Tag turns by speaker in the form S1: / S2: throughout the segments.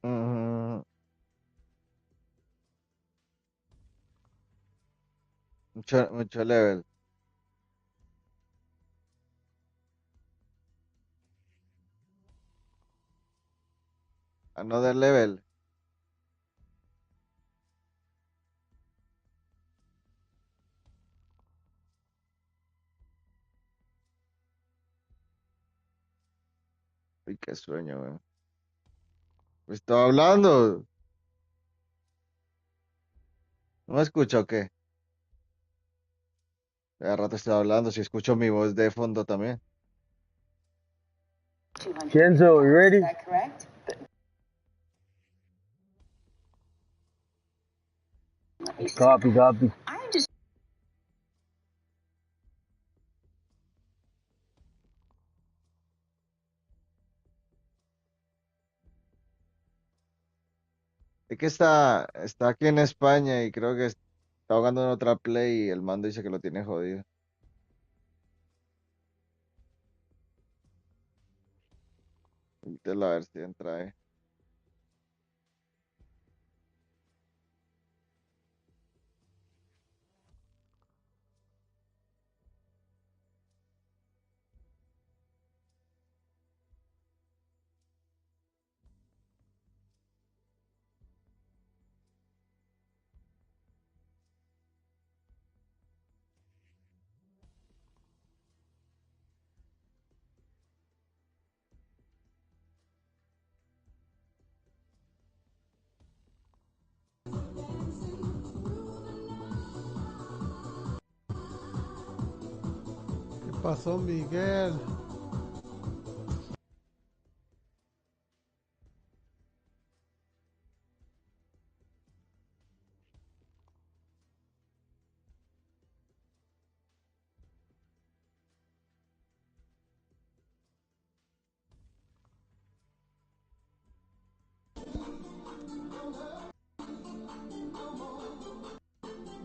S1: Ujú. Mucho level. Another level. Uy, qué sueño, güey. Estaba hablando. ¿No me escucho o qué? Hace rato estaba hablando. Si escucho mi voz de fondo también.
S2: Kenzo, you ready? Copy, copy.
S1: Es que está aquí en España y creo que está jugando en otra play y el mando dice que lo tiene jodido. Entonces, a ver si entra,
S3: ¿Qué pasó, Miguel?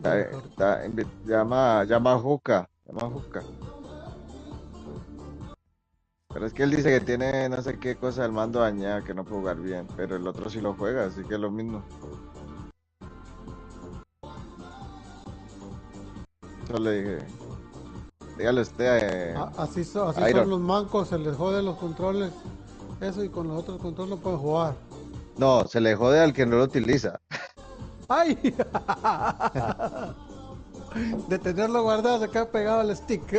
S3: Déjalo.
S1: Llama a Juca. Llama a Juca. Pero es que él dice que tiene no sé qué cosa del mando dañada, que no puede jugar bien, pero el otro sí lo juega, así que es lo mismo. Solo le dije, dígale usted,
S3: Así son
S1: Iron.
S3: los mancos, se les jode los controles. Eso y con los otros controles no pueden jugar.
S1: No, se le jode al que no lo utiliza.
S3: ¡Ay! De tenerlo guardado se queda pegado al stick.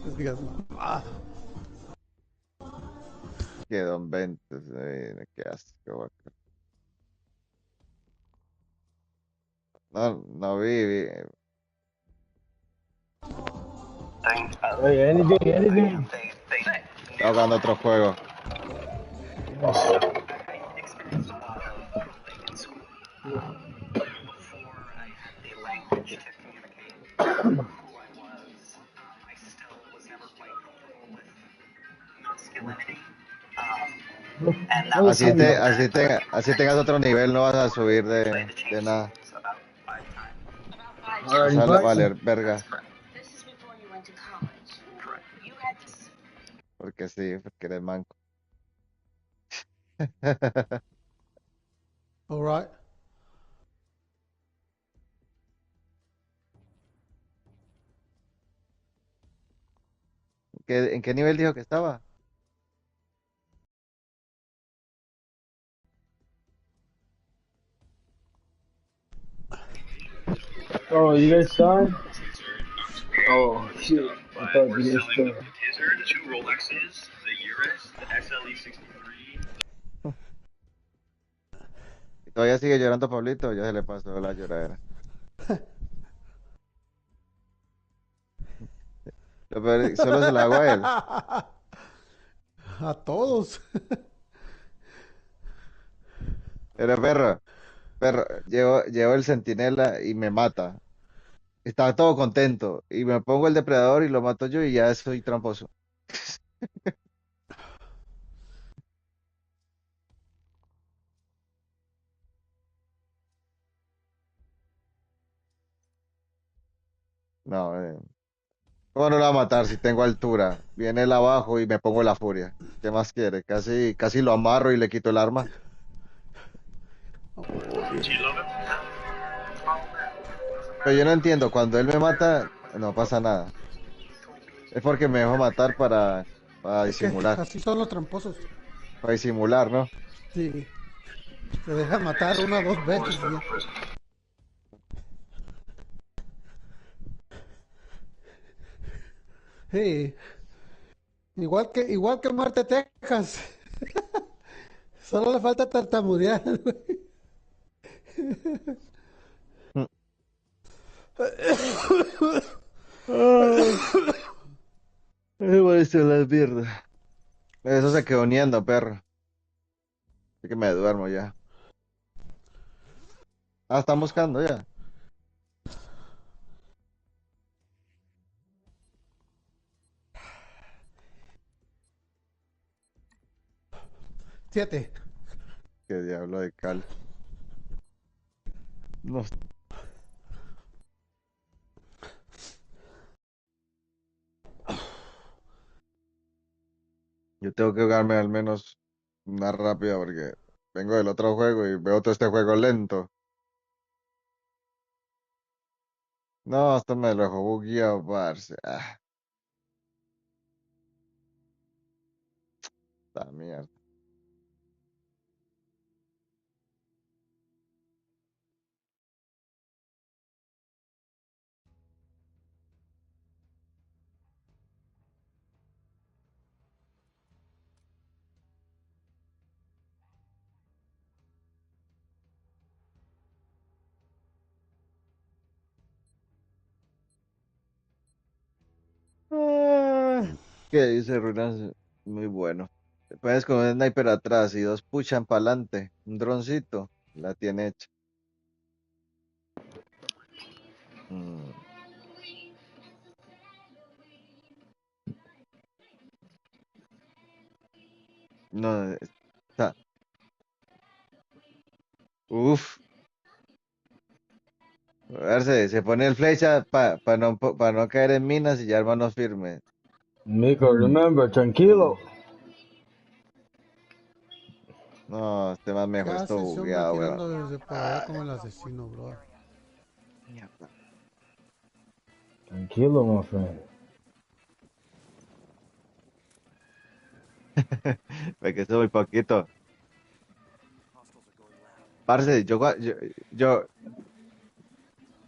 S3: Es que, ah,
S1: Que Don Ventus, qué asco, vaca. No, no vi,
S2: Hey, anything, anything.
S1: estaba jugando otro juego.
S2: Let me find out.
S1: Así tengas otro nivel, no vas a subir de nada. Vas
S2: Alrighty,
S1: a
S2: bye.
S1: valer verga. Porque sí, porque eres manco.
S3: alright.
S1: ¿En qué nivel dijo que estaba?
S2: Oh, you guys done? Oh, shit. I thought you guys done.
S1: Y todavía sigue llorando Pablito, ya se le pasó la lloradera. Solo se la hago a él.
S3: A todos.
S1: Pero perro, llevo el centinela y me mata. Estaba todo contento. Y me pongo el depredador y lo mato yo y ya soy tramposo. No, ¿Cómo no lo va a matar si tengo altura? Viene él abajo y me pongo la furia. ¿Qué más quiere? Casi lo amarro y le quito el arma.
S3: Uy,
S1: Pero yo no entiendo, cuando él me mata, no pasa nada. Es porque me dejó matar para
S3: es que
S1: disimular.
S3: así son los tramposos.
S1: Para disimular, ¿no?
S3: Sí, te deja matar una o dos veces y ya. Sí, igual que Marte, Texas. Solo le falta tartamudear.
S1: Mm. Ay, me parece la mierda. Eso se quedó niendo, perro. Así que me duermo ya. Ah, están buscando ya.
S3: 7.
S1: Qué diablo de cal. No, yo tengo que jugarme al menos una rápida porque vengo del otro juego y veo todo este juego lento. No, esto me lo dejó bugueado, parce. Ah, esta mierda. Ah, ¿qué dice Runas? Muy bueno. Te pones con un sniper atrás y dos puchan para adelante. Un droncito. La tiene hecha. Mm, no, está. Uf. A ver, se pone el flecha para no caer en minas y ya hermano firme.
S2: Mico, remember, tranquilo.
S1: No, este más me
S3: ¿Qué
S1: dejó esto
S3: hace ese hombre
S1: bugueado, weón.
S3: tirando desde por allá
S1: Ay,
S3: como el asesino, bro?
S1: mierda.
S2: Tranquilo, my friend.
S1: Me quedé muy poquito. Parce, yo,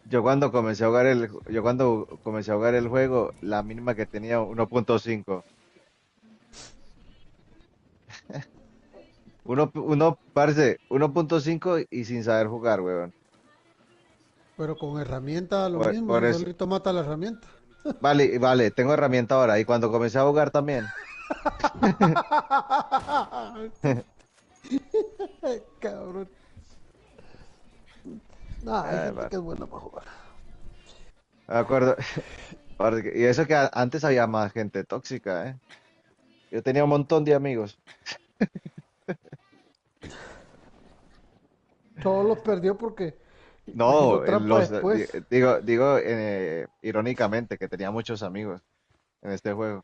S1: yo cuando comencé a jugar el juego, la mínima que tenía 1.5. Parce, 1.5 y sin saber jugar, weón.
S3: Pero con herramienta lo mismo,
S1: Por
S3: si
S1: eso.
S3: solito mata la herramienta.
S1: Vale, vale, tengo herramienta ahora. Y cuando comencé a jugar también.
S3: Cabrón. No, hay
S1: Ay,
S3: gente
S1: man,
S3: que es buena para jugar.
S1: me acuerdo. Y eso que antes había más gente tóxica, ¿eh? Yo tenía un montón de amigos.
S3: Todos los perdió porque hizo
S1: No,
S3: trampa después.
S1: digo irónicamente que tenía muchos amigos en este juego.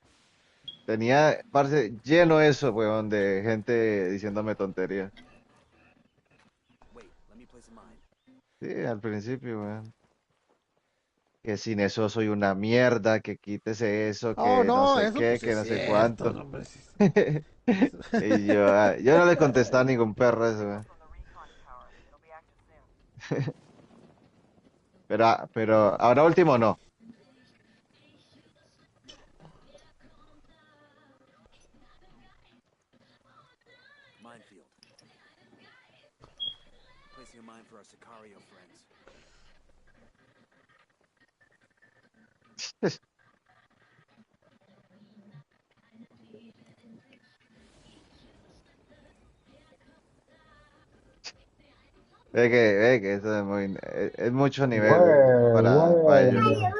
S1: Tenía, parce, lleno eso, weón, de gente diciéndome tonterías. Sí, al principio, weón. Que sin eso soy una mierda, que quítese eso,
S3: Oh,
S1: que no
S3: no,
S1: sé
S3: eso
S1: qué,
S3: pues
S1: que
S3: es
S1: no sé
S3: cierto,
S1: cuánto.
S3: no, hombre. Sí,
S1: Y yo no le contestaba a ningún perro eso, weón. Pero ahora último no. Ve que eso es es mucho nivel para ellos.
S2: Where?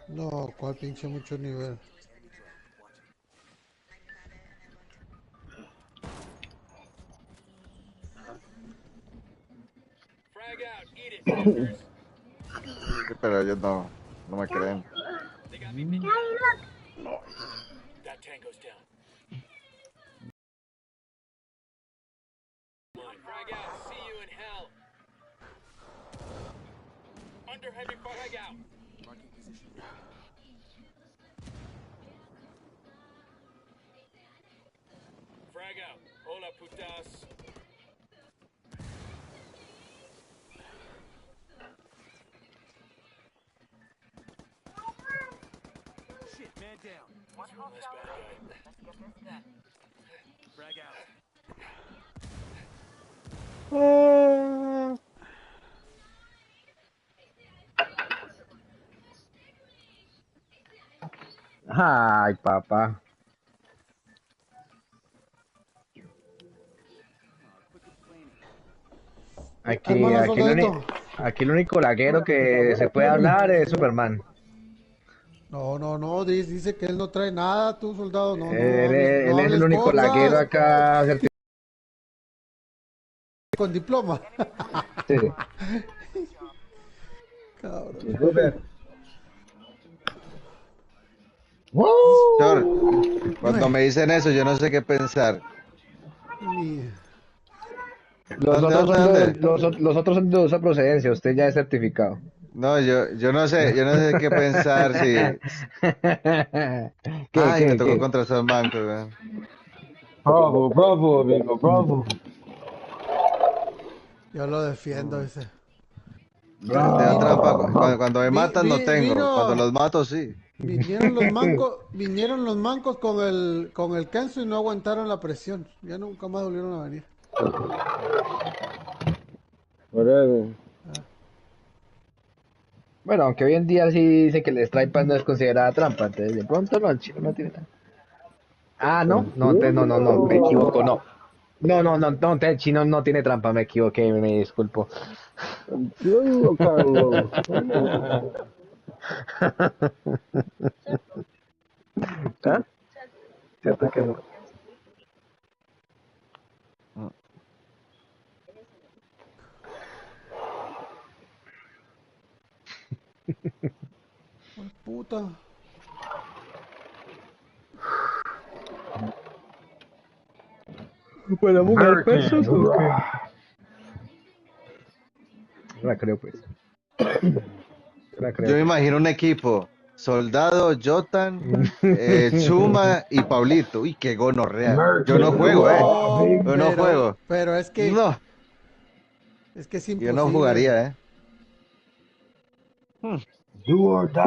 S3: no, cuál pinche mucho nivel.
S1: Sí, pero ellos no me creen.
S4: That tango's down. Frag out. See you in hell. Under heavy fire. Frag out. Marking position. Frag out. Hola, putas. Shit, man down. One less bad guy. Frag out.
S2: Ay, papá. Aquí,
S3: Hermano
S2: aquí,
S3: soldadito.
S2: aquí el único laguero que se puede hablar es Superman.
S3: No, no, no, dice que él no trae nada, tú soldado, no, no
S2: Él,
S3: hables, no
S2: él es el
S3: hables
S2: único laguero
S3: cosas
S2: acá.
S3: con diploma.
S2: Sí.
S3: Cabrón.
S1: Chor, cuando
S3: Dime.
S1: me dicen eso, yo no sé qué pensar.
S3: Ni-
S2: Los
S1: ¿Dónde,
S2: otros
S1: dónde,
S2: son de,
S1: dónde?
S2: los otros son de dudosa procedencia, usted ya es certificado.
S1: No, yo no sé qué pensar si...
S2: ¿Qué,
S1: Ay, me
S2: qué,
S1: tocó
S2: qué?
S1: contra esos mancos, weón.
S2: Bravo, bravo, amigo, bravo.
S3: yo lo defiendo, ese.
S1: Tengo trampa.
S2: Bravo.
S1: Cuando me matan no tengo. Cuando
S3: Vino,
S1: los mato sí.
S3: vinieron los mancos con el Kenzo y no aguantaron la presión. Ya nunca más volvieron a venir.
S2: Whatever. Bueno, aunque hoy en día sí dice que el strike no es considerada trampa, entonces de pronto no, el chino no tiene trampa. Ah, no, no, no, no, no, me equivoco, no. No, no, no, no, el chino no tiene trampa, me equivoqué, me disculpo. Yo, Carlos. ¿Ah? Cierto que no.
S3: Ay, puta.
S2: ¿Podemos jugar pesos o qué? La creo, pues. La
S1: Yo
S2: creo,
S1: me
S2: pues.
S1: imagino un equipo. Soldado, Jotan, Chuma y Pablito. Uy, qué gonorrea. Yo no juego,
S3: No,
S1: Yo no juego.
S3: pero
S1: No,
S3: es que es
S1: yo no
S3: imposible.
S1: jugaría, Hmm,
S2: Do or die.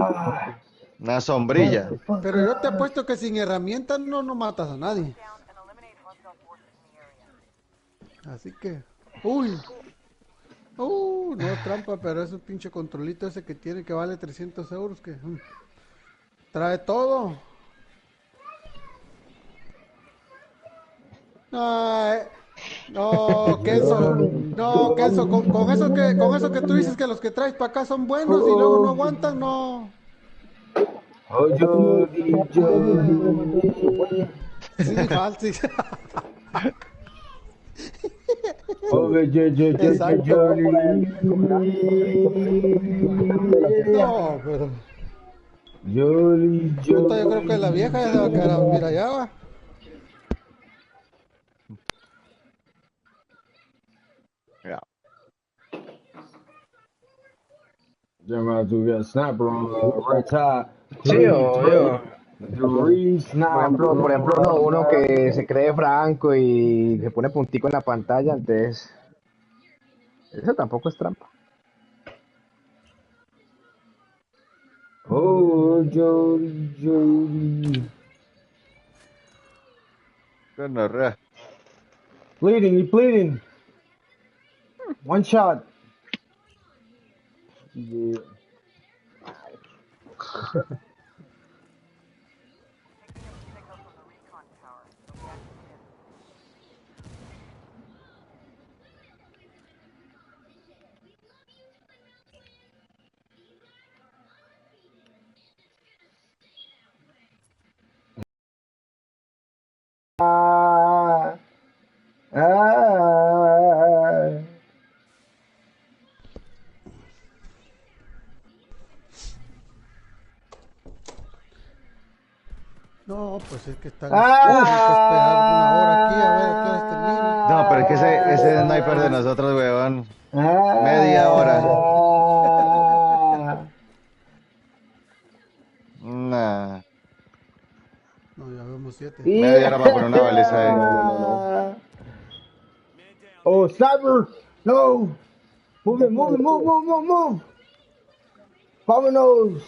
S1: Una sombrilla.
S3: Pero yo te apuesto que sin herramientas no matas a nadie. Así que, uy, no trampa, pero es un pinche controlito ese que tiene que vale 300 euros que trae todo. Ay, no, Kenzo, no, Kenzo, con eso que tú dices que los que traes para acá son buenos y luego no aguantan, no.
S2: Oh, Jody, Jody.
S3: Sí, falso.
S2: Oh,
S3: Exacto. No, pero
S2: Jolly,
S3: puta, yo creo que la
S2: Jolly,
S3: vieja ya se va a quedar a dormir allá, va.
S1: Ya.
S2: They're about to get snapper on the right side. Sí, obvio. Por ejemplo, no, uno que se cree franco y se pone puntico en la pantalla, entonces eso tampoco es trampa. Oh, Jody, Jody.
S1: Gonorrea.
S2: Bleeding, he's bleeding. One shot. Yeah. Ah, ah.
S3: No, pues es que están, tienen que esperar una hora aquí a ver a qué horas termina.
S1: No, pero es que ese sniper de
S2: Ah.
S1: nosotros, weón, media hora.
S2: Ah.
S1: Nah,
S3: No, ya vemos 7.
S1: media hora para poner una baliza ahí.
S2: Yeah. Oh, sniper! No! Move it, move it, move, move, move, move! Vámonos!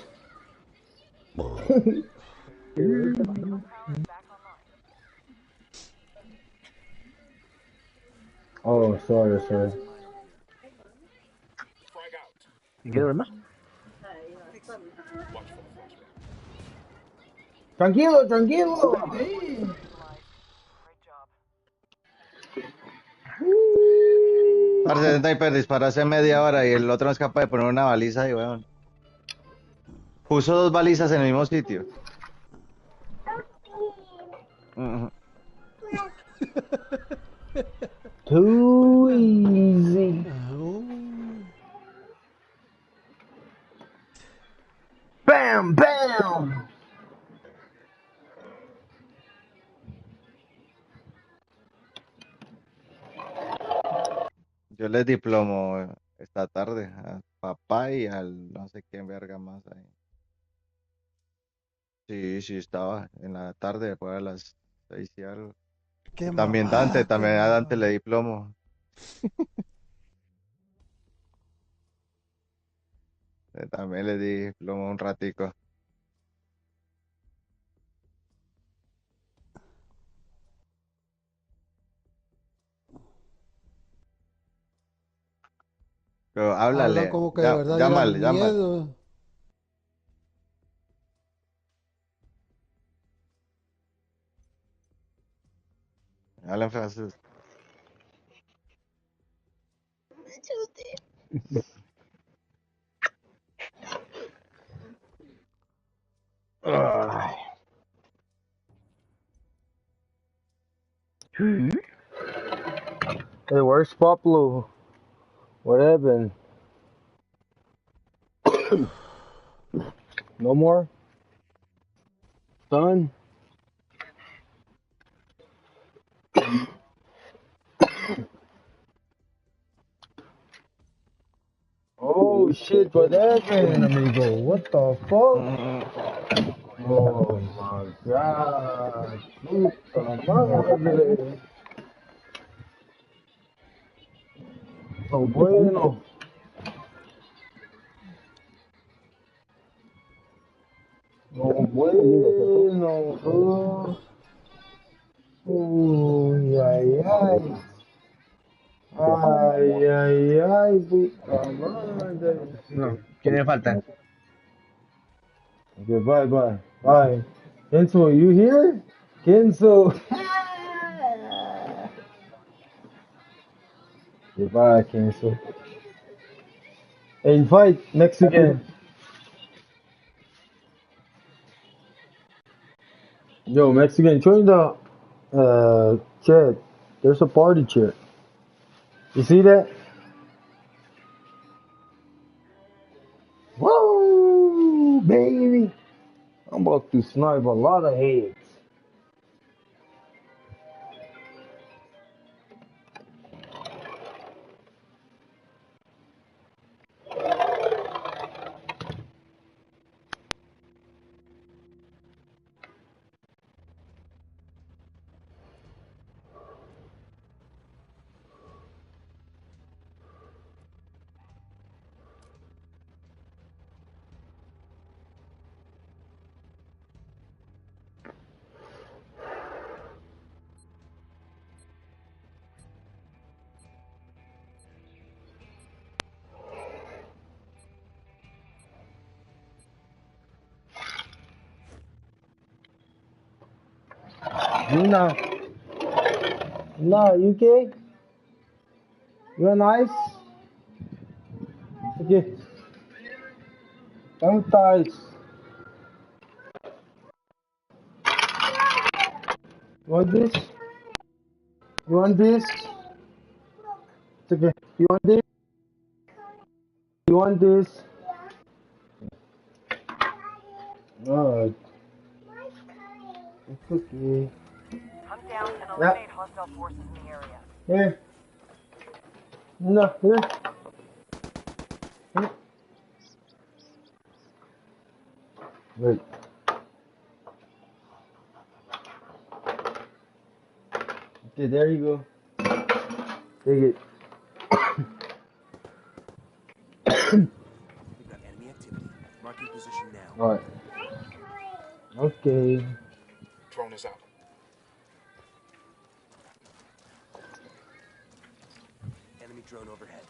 S2: Oh, sorry, sorry. ¿Y qué más? Tranquilo, tranquilo.
S1: Parce, ese sniper disparó hace media hora y el otro no es capaz de poner una baliza ahí, weón. Puso dos balizas en el mismo sitio. Ujú.
S2: Too easy. Bam, bam.
S1: Yo les diplomo esta tarde a papá y al no sé quién verga más ahí. Sí, sí, estaba en la tarde, después a las 6 y algo.
S3: Qué qué
S1: También a Dante le
S3: mamá.
S1: diplomo. También le di diplomo un ratico. Pero
S3: Hablan
S1: háblale,
S3: como que de verdad
S1: llámale,
S3: dieran
S1: llámale.
S3: miedo.
S1: Habla en francés.
S2: Hey, where's Pablo? What happened? No more? Done? Oh shit, what happened, amigo? What the fuck? Oh my god. Puta madre. So bueno. No bueno. Uy, ay, ay. Ay, ay, ay, puta madre. No, ¿quién le falta? Okay, bye, bye, bye. Kenzo, you here? Kenzo. Goodbye, Kenzo. Hey, invite Mexican. Yo, Mexican, join the chat. There's a party chat. You see that? Woo, baby. I'm about to snipe a lot of heads. Nina, you okay? You are nice? Okay. Sometimes. You want this? You want this? It's okay. You want this? You want this? Alright. It's okay.
S5: Hunt down and
S2: Yeah.
S5: eliminate hostile forces in the area.
S2: Here. No, here. Here. Wait. Okay, there you go. Take it.
S6: We've got enemy activity. Marking position now.
S2: Alright. Okay.
S7: Drone is out.
S6: Enemy drone overhead.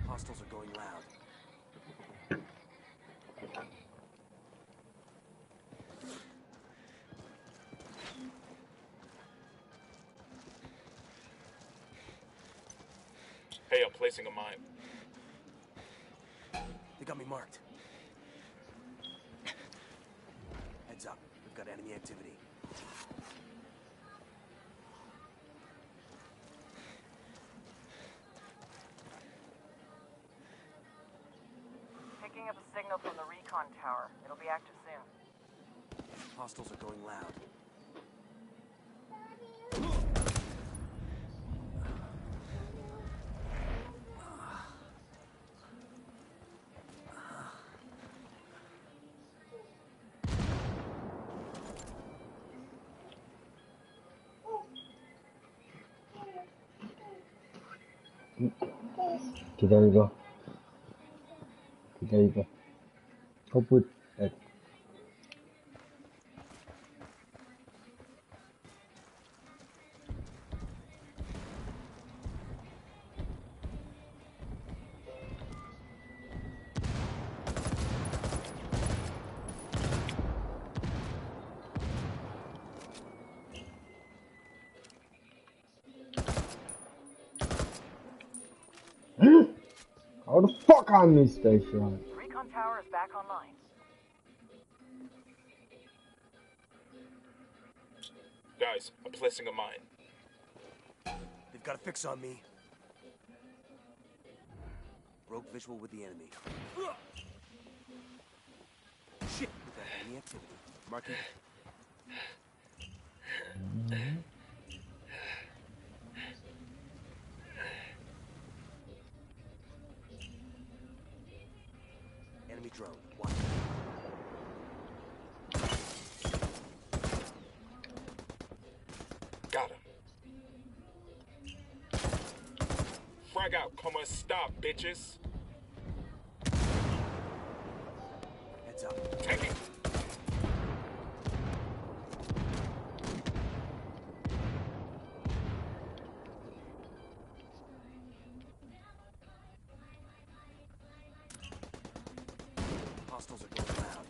S6: Hostiles are going loud.
S7: Hey, I'm placing a mine.
S6: They got me marked. Heads up. We've got enemy activity.
S5: Picking up a signal from the recon tower. It'll be active soon.
S6: Hostiles are going loud.
S2: Okay, there you go. Okay, there you go. Go put that. How the fuck I missed that shot?
S5: The recon tower is back online.
S7: Guys, I'm placing a mine.
S6: They've got a fix on me. Rogue visual with the enemy. Shit! We've got enemy activity. Marking. Enemy drone. Watch.
S7: Got him. Frag out, come on, stop, bitches.
S6: Heads up.
S7: Take it.
S6: Hostiles are going loud.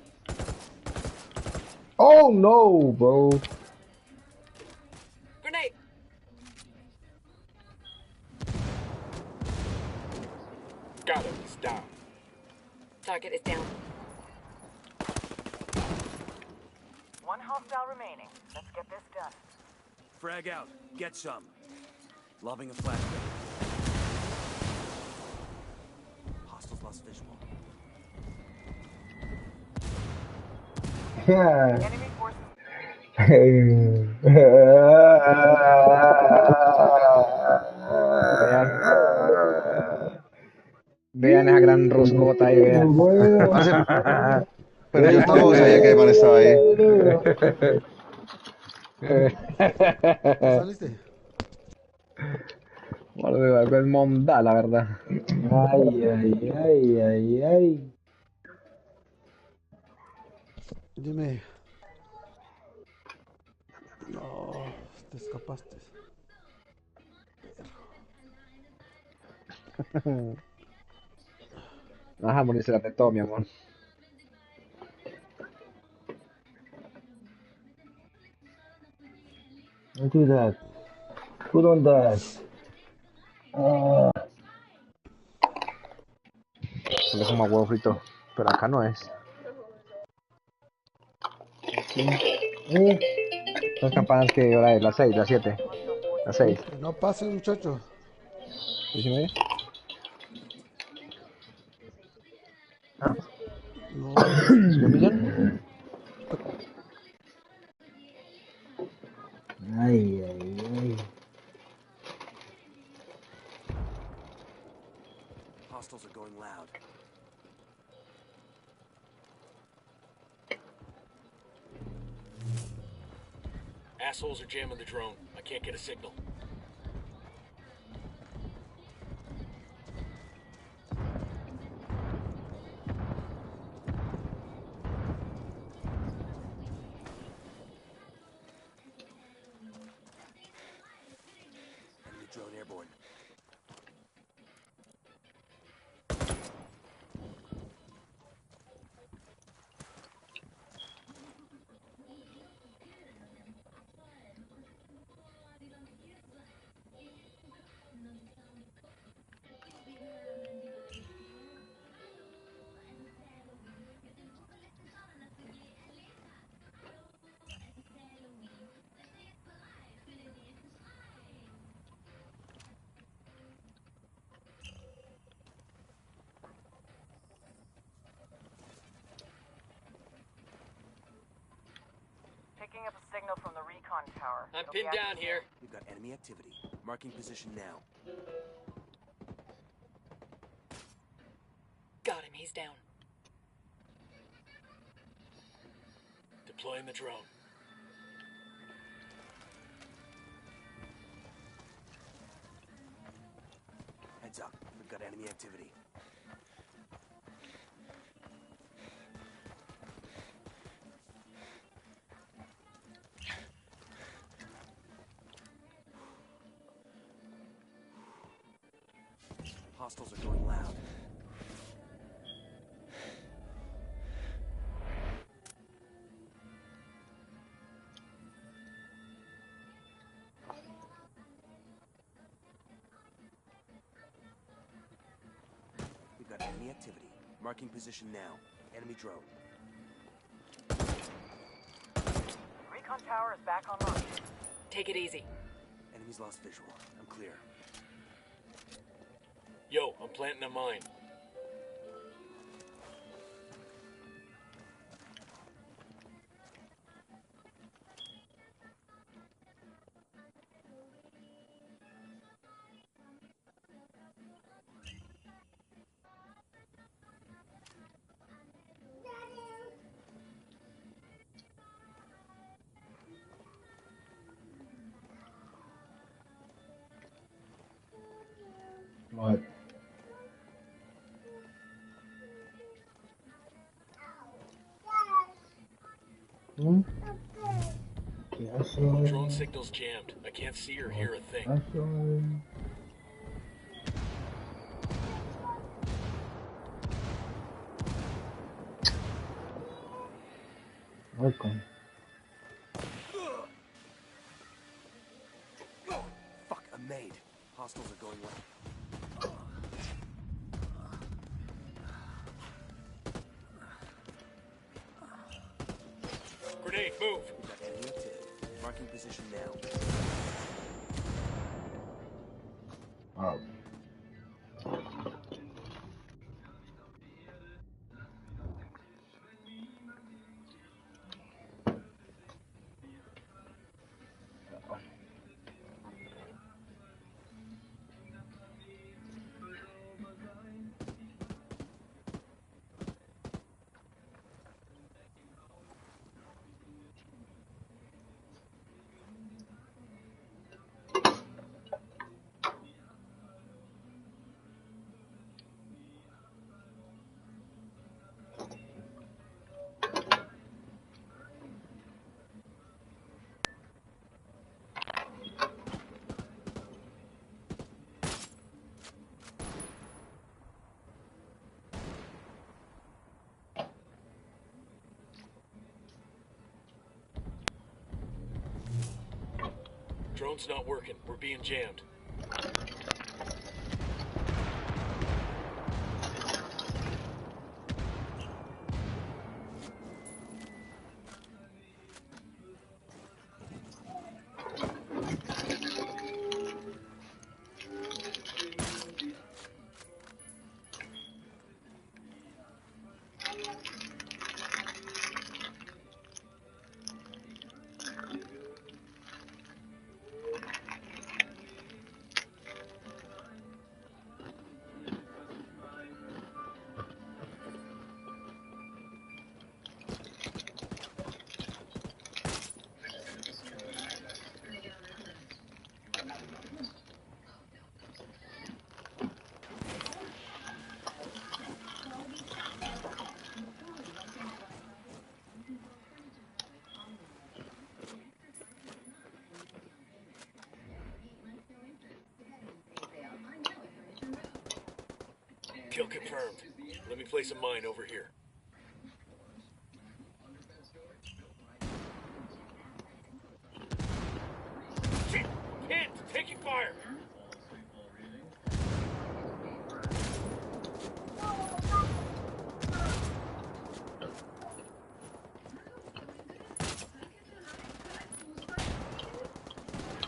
S2: Oh no, bro.
S7: Grenade. Got him, he's down.
S8: Target is down.
S5: One hostile remaining. Let's get this done.
S6: Frag out. Get some. Lobbing a flashbang. Hostiles lost visual.
S2: Yeah.
S5: Enemy forces.
S2: Vean esa gran roscota ahí, vean.
S1: Pero yo tampoco sabía que Ayman estaba ahí.
S3: ¿Ya saliste?
S2: Bueno, algo es monda, la verdad. Ay, ay, ay, ay, ay.
S3: Dime. No, te escapaste.
S2: Ajá, morirse de todo, mi amor. Don't do that. Put on that. Se le fuma huevo frito. Pero acá no es. Aquí. Las campanas que hora es, las 6, las 7, las 6.
S3: Que no pase, muchacho.
S2: ¿Sí me ve? Ah,
S3: No.
S2: ¿señor Millán? Ay, ay, ay.
S6: Hostiles are going loud.
S7: Assholes are jamming the drone. I can't get a signal.
S6: Enemy drone airborne.
S5: Picking up a signal from the recon tower.
S7: I'm
S5: It'll be
S7: pinned down
S5: active
S7: here.
S6: We've got enemy activity. Marking position now.
S8: Got him. He's down.
S7: Deploying the drone.
S6: Heads up. We've got enemy activity. Hostiles are going loud. We've got enemy activity. Marking position now. Enemy drone.
S5: Recon tower is back online.
S8: Take it easy.
S6: Enemy's lost visual. I'm clear.
S7: Yo, I'm planting a mine.
S2: What? Hmm? ¿Qué hace?
S7: Drone signal's jammed. I can't see or hear a thing.
S2: Welcome.
S6: Fuck, I'm made. Hostiles are going loud.
S7: Grenade, move!
S6: We've got enemy activity. Marking position now.
S2: Oh.
S7: Drone's not working. We're being jammed. Kill confirmed. Let me place a mine over here. Shit! Hit! Taking fire!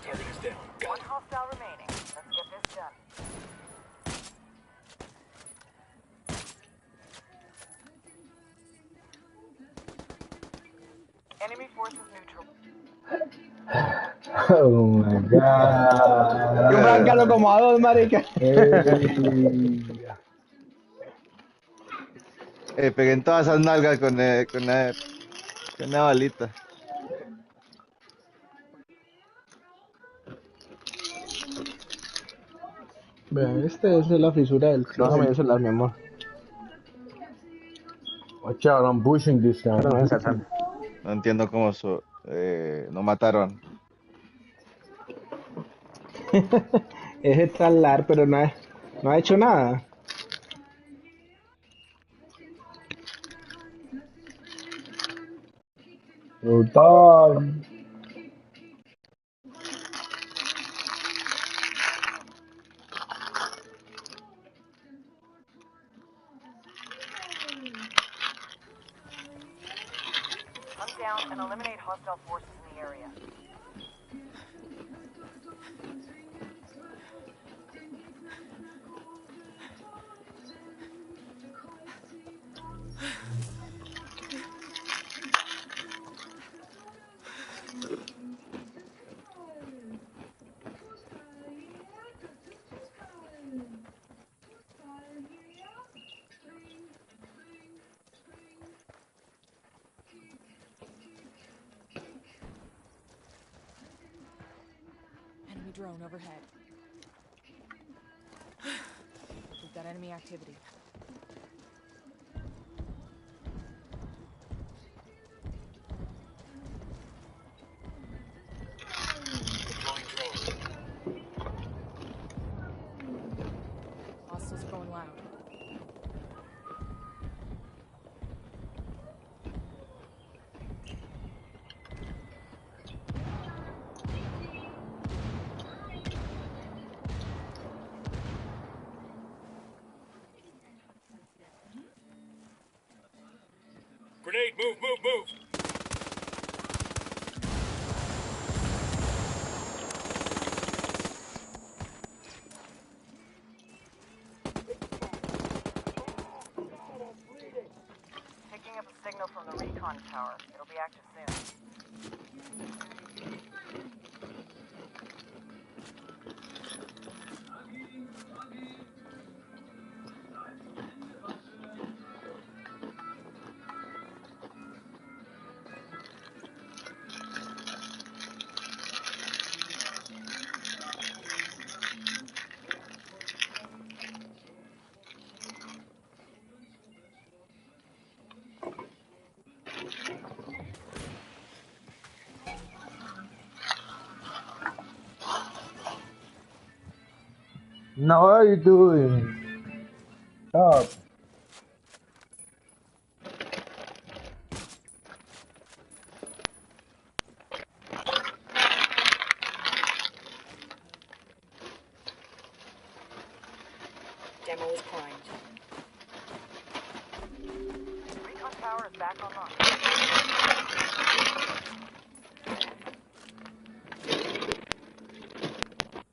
S7: Target is down. Got
S5: One
S7: it.
S5: hostile remaining. Let's get this done. Enemy forces neutral.
S2: Oh my god. Yo francalo como a dos, marica.
S1: Pegué en todas esas nalgas con una balita.
S2: Vea, esta es la fisura del clon. Déjame el celular, mi amor.
S9: Watch out, I'm pushing this time.
S2: Pero no me saltan.
S1: No entiendo cómo no mataron.
S2: Ese talar, pero no ha hecho nada.
S9: Brutal.
S5: Hunt down and eliminate hostile forces in the area.
S8: Enemy drone overhead. We've got enemy activity.
S7: Deploying drone.
S8: Hostiles are going loud.
S7: Grenade, move!
S5: Picking up a signal from the recon tower. It'll be active soon.
S9: Now what are you doing? Stop.
S8: Demo is primed.
S5: Recon tower is back online.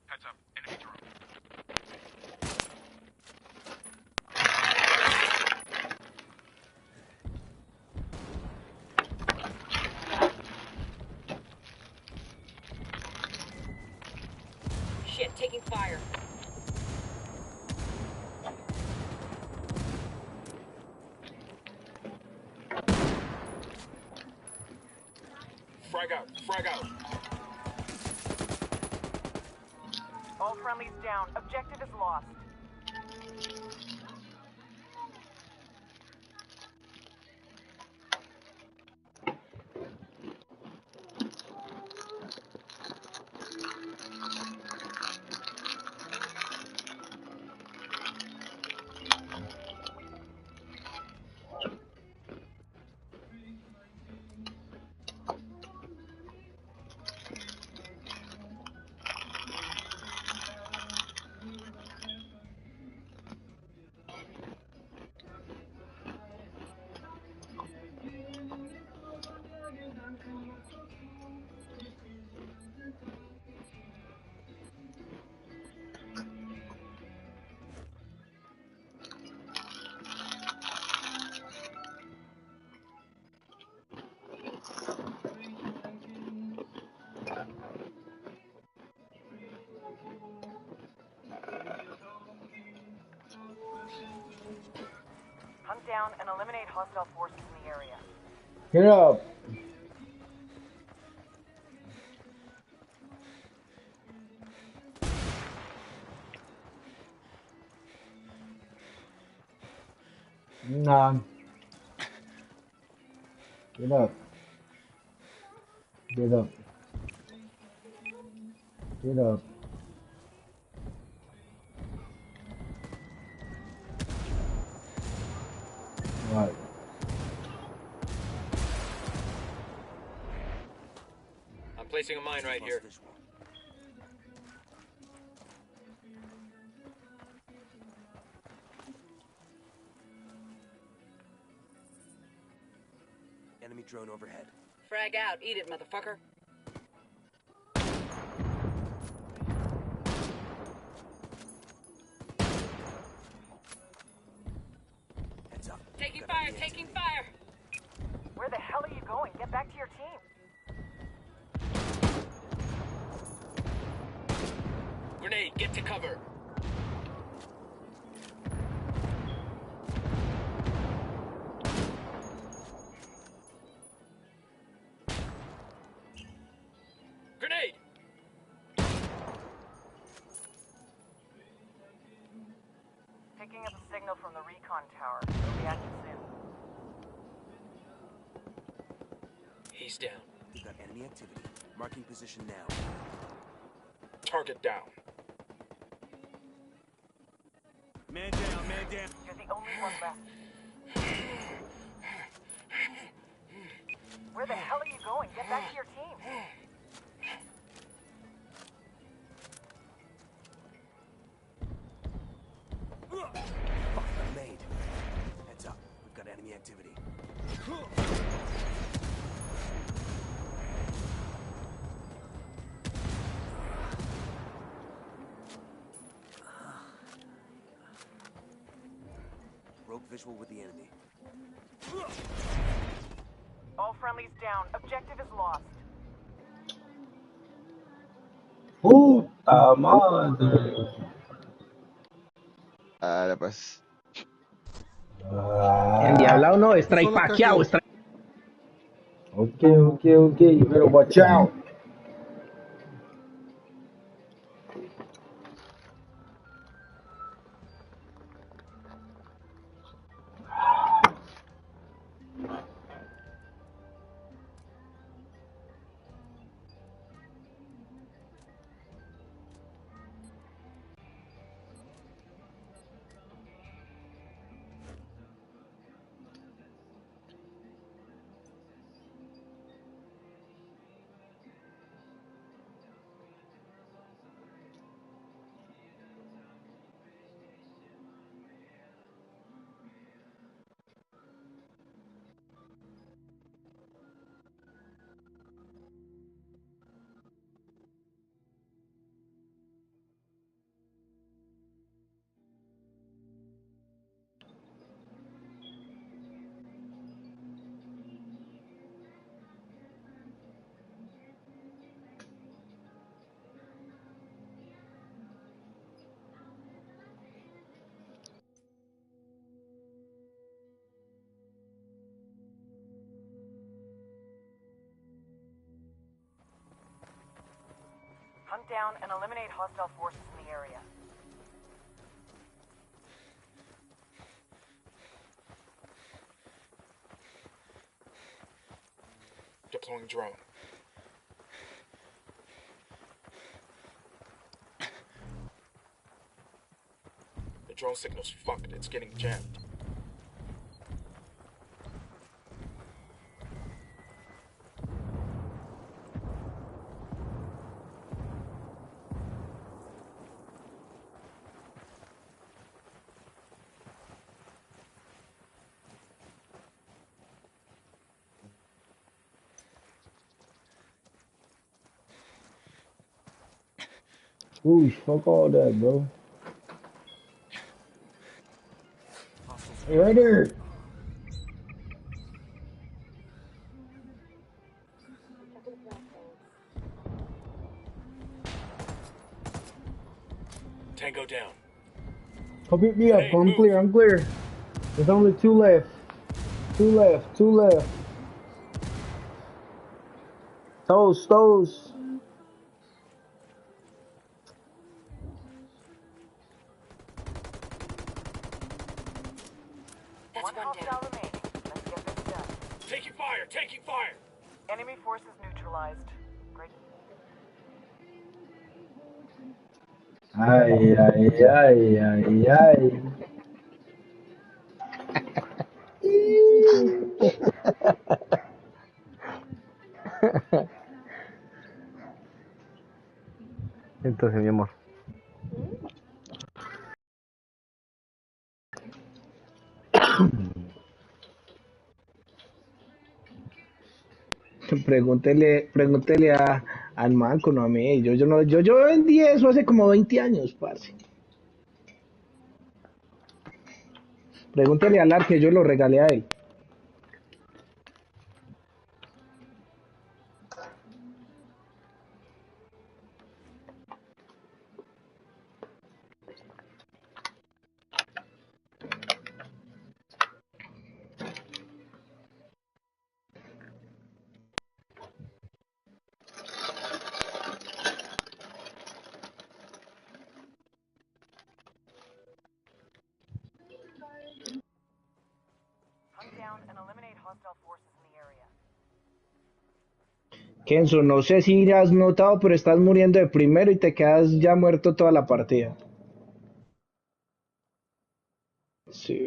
S7: Heads up, enemy drone.
S8: Shit, taking fire.
S7: Frag out.
S5: All friendlies down. Objective is lost. Hunt down and eliminate hostile forces in the area.
S9: Get up. Nah. Get up. Get up. Get up. Right.
S10: I'm placing a mine right here.
S6: Visual. Enemy drone overhead.
S8: Frag out. Eat it, motherfucker.
S6: Heads up.
S8: Taking
S6: Got
S8: fire,
S6: enemy
S8: taking
S6: activity.
S8: fire.
S5: Where the hell are you going? Get back to your team.
S10: Grenade, get to cover. Grenade!
S5: Picking up a signal from the recon tower. It'll be active soon.
S10: He's down.
S6: We've got enemy activity. Marking position now.
S7: Target down.
S6: Man down, man down.
S5: You're the only one left. Where the hell are you going? Get back to your team.
S6: Fuck, made. Heads up. We've got enemy activity. Rogue visual with the enemy.
S5: All friendlies down. Objective is lost.
S9: Puta madre.
S1: Ahora pues.
S2: Endiablado no,
S3: Eso
S2: strike
S3: es lo que
S2: paqueado,
S3: hace.
S2: strike.
S9: Okay. You better watch out.
S5: Hunt down and eliminate hostile forces in the area.
S7: Deploying drone. The drone signal's fucked. It's getting jammed.
S9: Ooh, fuck all that, bro. Hey, right there.
S7: Tango down.
S9: Come pick me up.
S7: Hey,
S9: I'm
S7: move.
S9: clear. There's only two left. Two left. Two left. Toes. Toes.
S8: That's
S5: One
S8: one down.
S5: hostile remaining. Let's get this done.
S7: Taking fire! Taking fire!
S5: Enemy forces neutralized. Great.
S9: Ay, ay, ay, ay, ay.
S2: Entonces, mi amor.
S9: Pregúntele al manco, no a mí. Yo no, yo vendí eso hace como 20 años, parce. Pregúntele al Ar que yo lo regalé a él.
S5: Hunt down and eliminate hostile forces in the area.
S9: Kenzo, no sé si has notado, pero estás muriendo de primero y te quedas ya muerto toda la partida. Sí.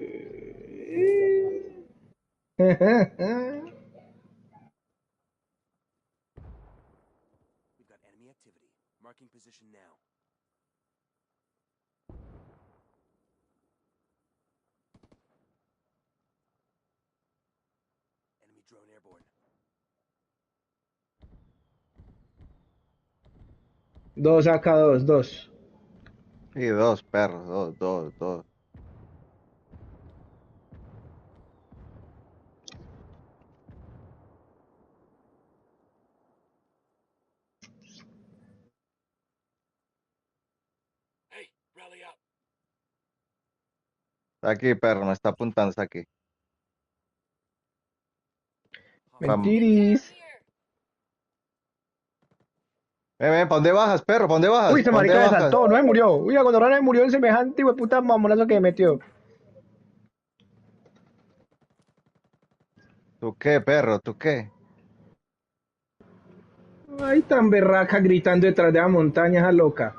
S6: We've got enemy activity. Marking position now. Enemy drone airborne.
S9: Dos acá, dos.
S1: Y dos perros, dos.
S7: Hey, rally up.
S1: Está aquí, perro, me está apuntando, está aquí. Vamos.
S9: Mentiris.
S1: ¿Para dónde bajas, perro? ¿Para dónde bajas?
S2: Uy, ese
S1: ¿Para dónde
S2: marica me
S1: bajas?
S2: saltó, no se murió. Uy, cuando Rana murió el semejante, güey, puta mamonazo que me metió.
S1: ¿Tú qué, perro? ¿Tú qué?
S9: Ay, tan berraca gritando detrás de la montaña, esa loca.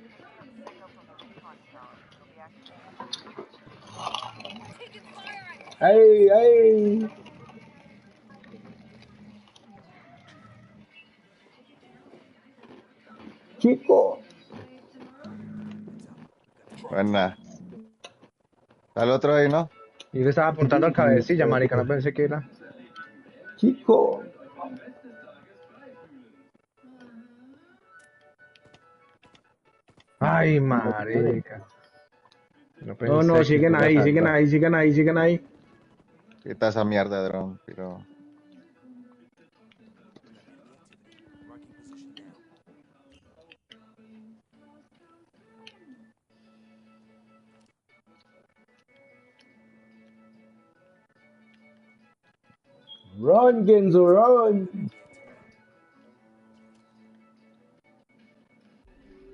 S5: Picking up a signal from the recon tower. It'll be active soon.
S8: Taking fire at
S9: Ay, ay. Chico.
S1: Buena. Está el otro ahí, ¿no?
S2: Y le estaba apuntando al cabecilla, marica, no pensé que era.
S9: Chico.
S2: Ay, marica. No
S9: No, no,
S2: pensé que
S9: siguen
S2: podía
S9: ahí, siguen
S2: saltar.
S9: ahí, siguen ahí, siguen ahí.
S1: Quita esa mierda de dron, pero...
S6: We've got enemy activity. Marking position now.
S9: Run, Genzo, run.
S6: Enemy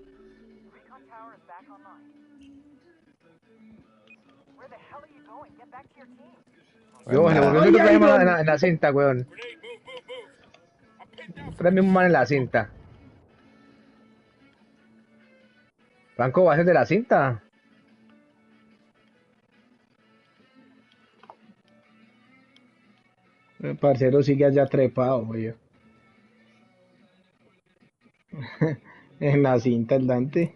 S6: activity.
S5: The recon tower is back online. Where the hell are you going? Get back to your team.
S2: Yo, se le volvió
S1: Buena.
S2: otro
S9: Ay, ay,
S2: problema
S9: no.
S2: en la cinta, weón.
S7: Grenade, move. I pinned down
S2: Tres mismos man en la cinta. Franco, ¿va a ser de la cinta?
S9: El parcero sigue allá trepado, oye. En la cinta el Dante.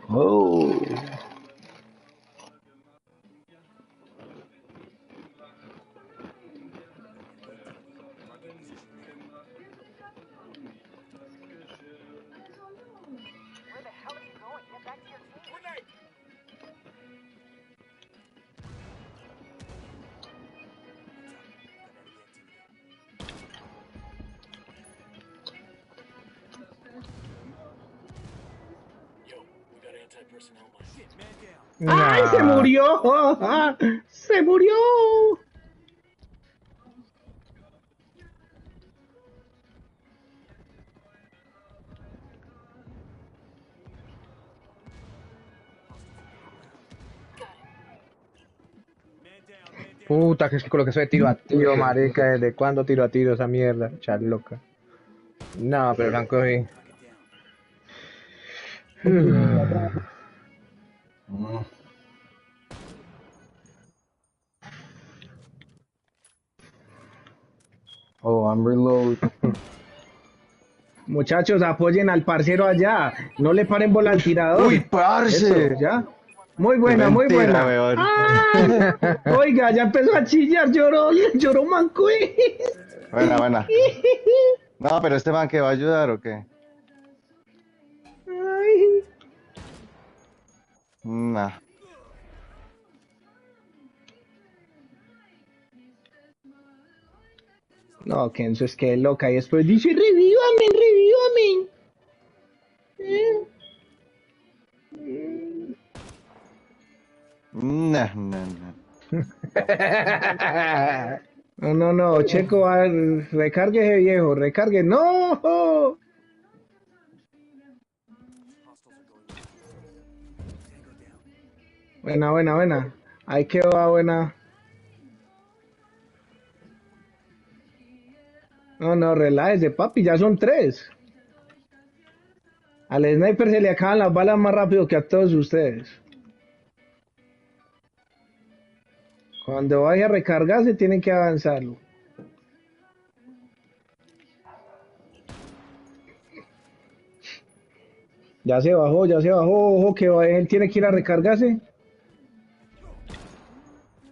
S9: Oh.
S6: Marking position now.
S5: Where the hell are you going? Get back to your team.
S7: grenade.
S6: Got enemy activity.
S10: personnel mine.
S4: Shit, man down.
S9: ¡Ay, se murió! ¡Se murió!
S4: Man down, man down.
S2: Puta, que es que con lo que soy de tiro a tiro, marica. ¿Desde cuándo tiro a tiro esa mierda? Chal loca. No, pero Franco sí.
S9: Oh, I'm reload. Muchachos, apoyen al parcero allá. No le paren bola al tirador.
S1: ¡Uy, parce!
S9: Eso, ¿ya? Muy buena,
S1: Qué
S9: muy
S1: mentira,
S9: buena.
S1: weón.
S9: ¡Ah! Oiga, ya empezó a chillar, lloró Mancuy.
S1: Buena, buena. No, pero este man que va a ayudar o qué?
S9: Ay.
S1: Nah.
S9: No, Kenzo es que es loca y después dice, revívame, revívame.
S1: Nah, nah, nah.
S9: No, Checo, recárguese viejo, recargue. ¡No!
S6: Hostiles are going in. Tango down.
S9: Buena. Ahí quedó buena. No, relájese, papi, ya son 3. Al sniper se le acaban las balas más rápido que a todos ustedes. Cuando vaya a recargarse, tienen que avanzarlo. Ya se bajó. Ojo, que él tiene que ir a recargarse.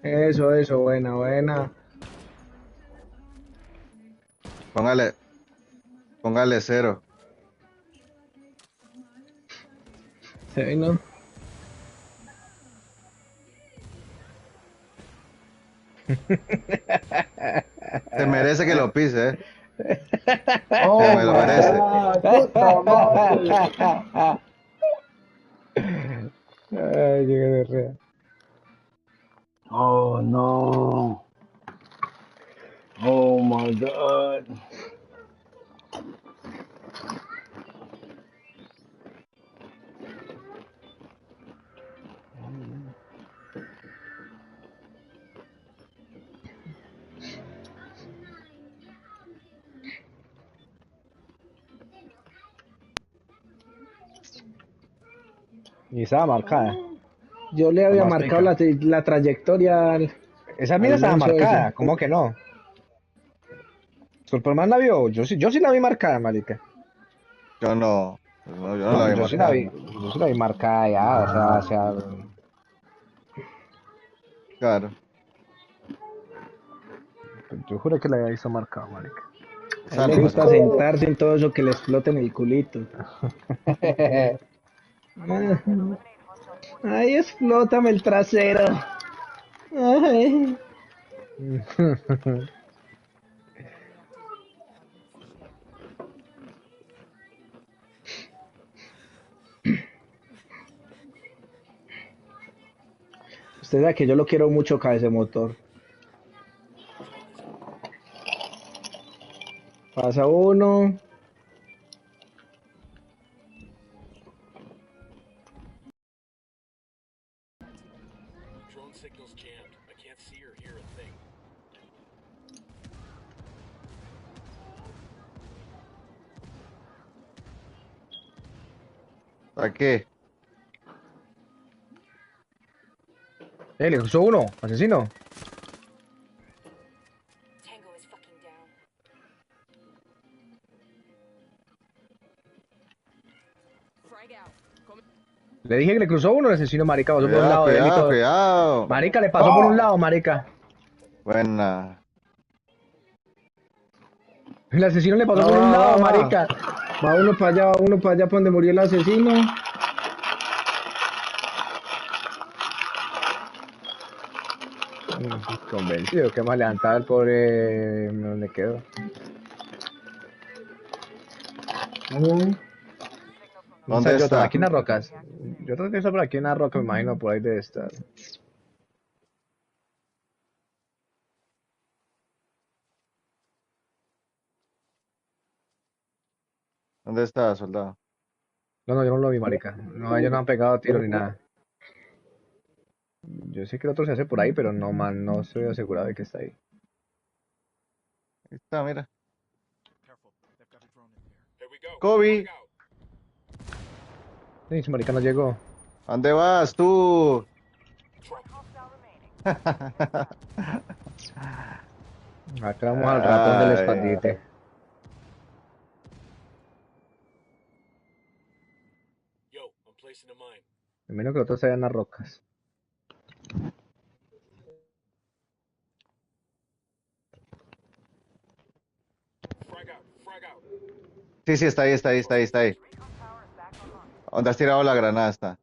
S9: Eso, buena.
S1: Póngale 0.
S9: Se vino.
S1: Se merece que lo pise, ¿eh?
S9: Oh,
S1: Se me lo merece.
S9: puta madre.
S2: Ay, llegué de rea.
S9: Oh no. Oh my god.
S2: Y estaba marcada.
S9: Yo le había
S2: Más
S9: marcado
S2: pica.
S9: la trayectoria
S2: Esa mira estaba
S9: menso
S2: marcada,
S9: ese.
S2: ¿cómo que no? ¿Superman la vio? Yo sí la vi marcada, marica.
S1: Yo no la vi
S2: Yo sí la
S1: marcada.
S2: vi, yo sí la vi marcada ya, o sea,
S1: Claro.
S2: yo juré que la había visto marcada, marica.
S9: A él le gusta sentarse en todo eso que le explote en el culito. Ay, explótame el trasero. Ay. Usted sabe que yo lo quiero mucho a ese motor. Pasa uno.
S10: Drone signal's jammed. I can't see or hear a thing.
S1: ¿Para qué?
S2: Le cruzó uno, asesino.
S8: Tango is fucking down.
S5: Frag out.
S2: Le dije que le cruzó uno, el asesino, marica, pasó por un lado de él y todo.
S1: Cuidado.
S2: Marica, le pasó por un lado, marica.
S1: Buena.
S2: El asesino le pasó por un lado, marica.
S9: Va uno para allá para donde murió el asesino.
S2: Convencido, que más levantaba el pobre. ¿Dónde quedó?
S9: Ujú.
S2: O
S1: ¿Dónde
S2: sea, yo
S1: está?
S2: aquí en las rocas. Yo creo que está por aquí en la roca, me imagino, por ahí debe estar.
S1: ¿Dónde está, soldado?
S2: No, yo no lo vi, marica. No, ellos no han pegado tiro ni nada. Yo sé que el otro se hace por ahí, pero no, man, no estoy asegurado de que está ahí.
S1: Ahí está, mira.
S10: Careful, they've got a drone in here.
S7: Here we go.
S1: Kobe,
S7: Frag out.
S2: Sí, su marica no llegó.
S1: ¿a dónde vas tú?
S2: Acá vamos al ratón del
S1: Ay,
S2: escondite.
S7: Yo, I'm placing a mine.
S2: Menos que el otro se en las rocas.
S7: Frag out. Frag out.
S1: sí, sí, está ahí, está ahí, está ahí, está ahí. ¿Dónde has tirado la granada? Está.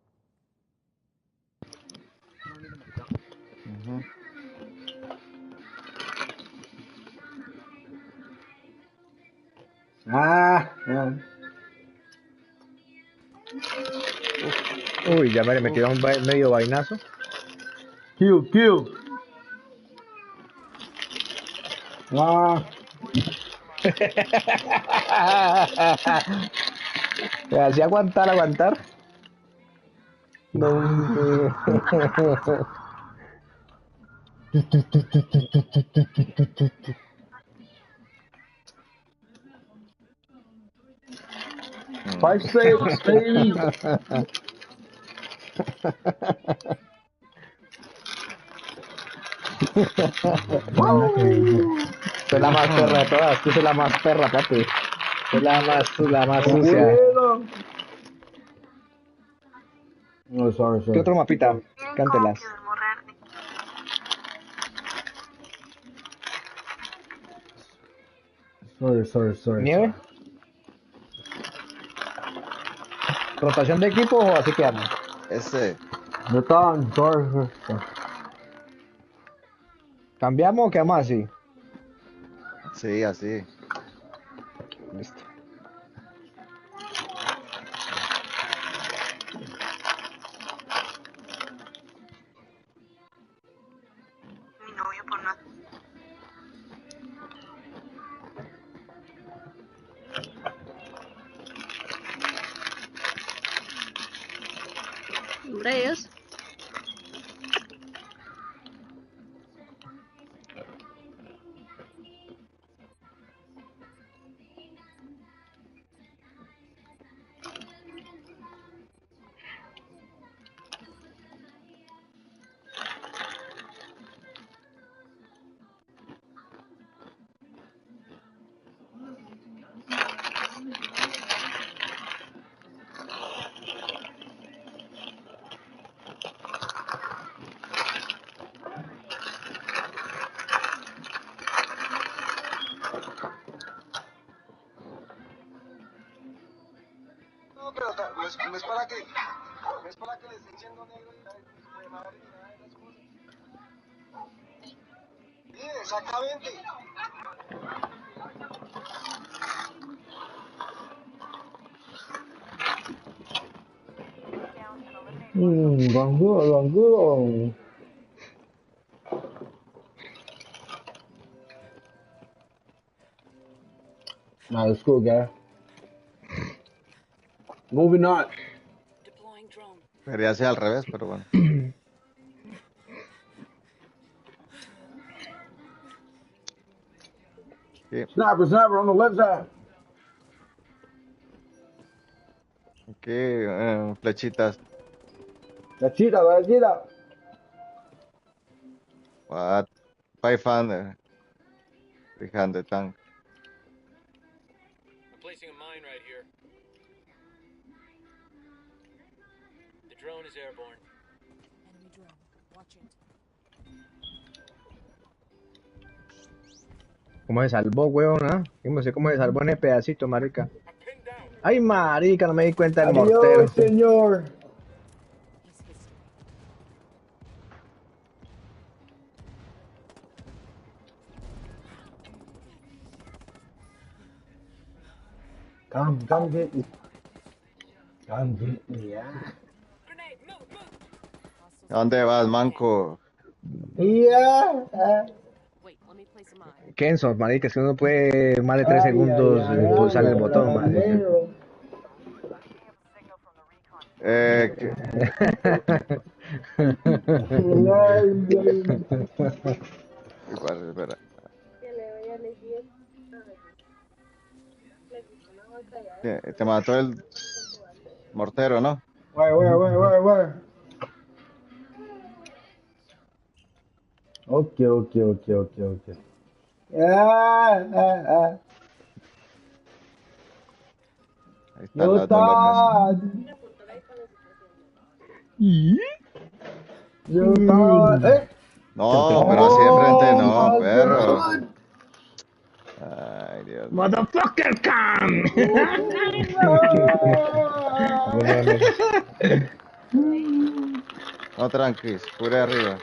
S1: Ujú.
S9: Ah, ah.
S2: Uy, ya me metieron un medio vainazo.
S9: Kill, kill. Ah,
S2: Me hacía aguantar, aguantar. No.
S9: five saves, baby.
S2: Soy la más perra de todas, tú soy la más perra, papi. Soy la más sucia.
S9: Bueno. No, sorry,
S2: ¿Qué
S9: sorry.
S2: otro mapita? Cántelas.
S9: Sorry.
S2: ¿Nieve? ¿Rotación de equipo o así quedamos?
S1: Ese.
S9: No estaban, sorry.
S2: ¿Cambiamos o quedamos así?
S1: Sí, así.
S2: Listo.
S11: Reyes.
S12: No, pero no es para que, no es para que le esté diciendo negro y la de madre ni nada de esas cosas. Sí, exactamente.
S9: Bangulo. Nah, let's go, guy. Moving on.
S8: Deploying drone.
S1: Debería ser al revés, pero bueno. Sí.
S9: Sniper on the left side.
S1: Aquí, flechitas.
S9: La chita.
S1: What? 500. 300 tank.
S10: I'm placing a mine right here. The drone is airborne.
S8: Enemy drone. Watch it.
S2: ¿Cómo se salvó, weón? ¿Ah? No sé cómo se salvó en ese pedacito, marica.
S7: I'm pinned down.
S2: Ay, marica, no me di cuenta del mortero.
S9: Adiós, señor.
S8: Is history.
S9: Come get it.
S1: ¿A dónde vas, manco?
S2: Kenzo, marica, es que uno puede más de 3 segundos pulsar el botón, marica.
S1: ¿Qué? Espera. Te mató el mortero, ¿no?
S9: Where? Okay.
S1: Ahí están las dos locas. No, pero así de frente no, perro. Ay, Dios mío.
S9: Motherfucker, come!
S1: No, tranquis, pure arriba.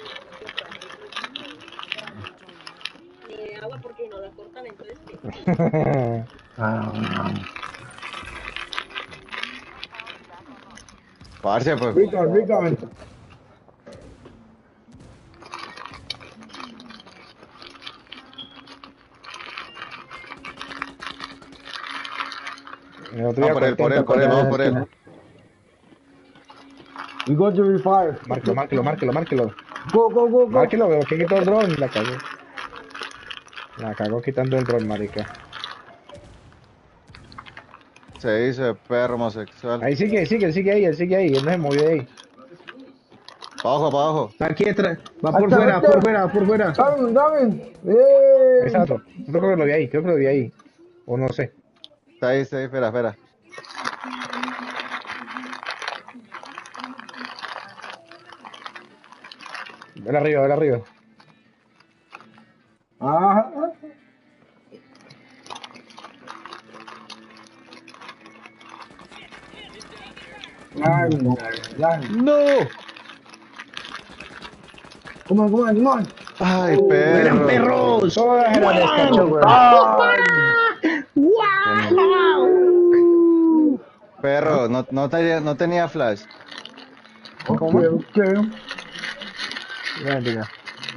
S1: Parce, pues.
S9: Recon.
S1: Vamos por él.
S9: We go to refire.
S2: Márquelo.
S9: Go.
S2: Márquelo, veo que quitó el dron. La cagó quitando el dron, marica.
S1: Se dice perro homosexual.
S2: Ahí sigue ahí, él no se movió de ahí.
S1: Pa' abajo.
S2: Está aquí atrás, va por fuera.
S9: Dame.
S2: Exacto, creo que lo vi ahí, o no sé.
S1: Está ahí, espera.
S2: Ven arriba.
S9: Ajá.
S2: ¡No!
S9: Come on.
S1: Ay,
S2: ¡Eran
S1: perro.
S2: perros!
S1: Perro, no tenía flash.
S2: ¿Cómo?
S9: Okay.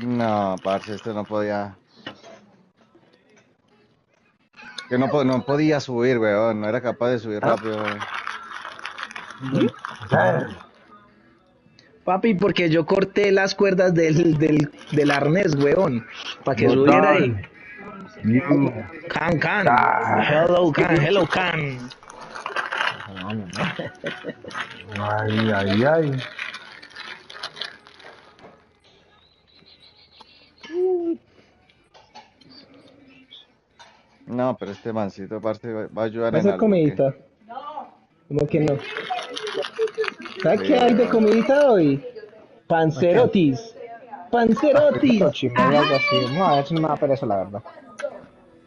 S1: No, parce, esto no podía. Que no podía subir, weón. No era capaz de subir rápido, weón.
S2: Papi, porque yo corté las cuerdas del arnés, weón, para que subiera ahí. Can. Hello, Can.
S9: Ay.
S1: No, pero este mancito, parce, va a ayudar
S9: ¿Vas
S1: en
S9: a
S1: algo.
S9: comidita? ¿Cómo que no? ¿Sabes qué hay de comidita hoy? Pancerotis.
S2: Algo así. No, eso no me da pereza, la verdad.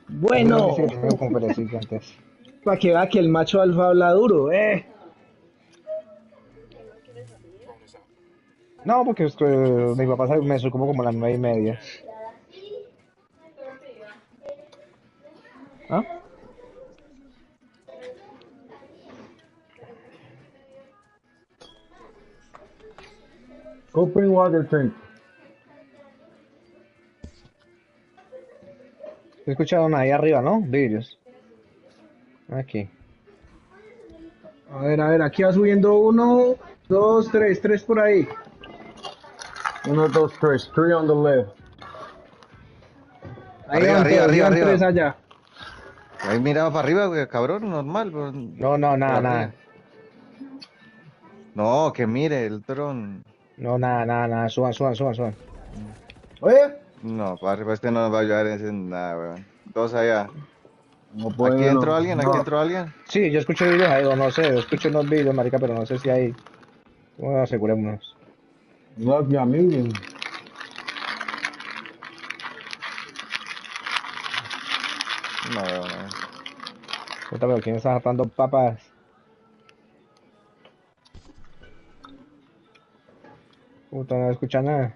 S9: Bueno,
S2: Como perecita antes.
S9: para que vea que el macho alfa habla duro,
S2: No, porque es que mi papá me supo como a las 9:30. ¿Ah?
S9: Go bring water drink.
S2: Escucharon ahí arriba, ¿no? Vidrios. Aquí.
S9: A ver, aquí va subiendo 1, 2, 3 por ahí. 1, 2, 3 on the left. Ahí
S1: Arriba.
S9: 3 allá.
S1: Ahí miraba para arriba, güey, cabrón, normal. Pues.
S2: No, nada.
S1: No, que mire el dron.
S2: No, nada. Suban.
S9: Oye.
S1: No, para arriba este no nos va a ayudar en nada, weón. Dos allá.
S9: No
S1: ¿Aquí entró alguien?
S2: Sí, yo escucho vídeos ahí, o no sé, escucho unos vídeos, marica, pero no sé si hay. Bueno, asegurémonos.
S9: Love your million.
S1: No.
S2: Puta, pero ¿quién está zapando papas? Puta, no escucha nada.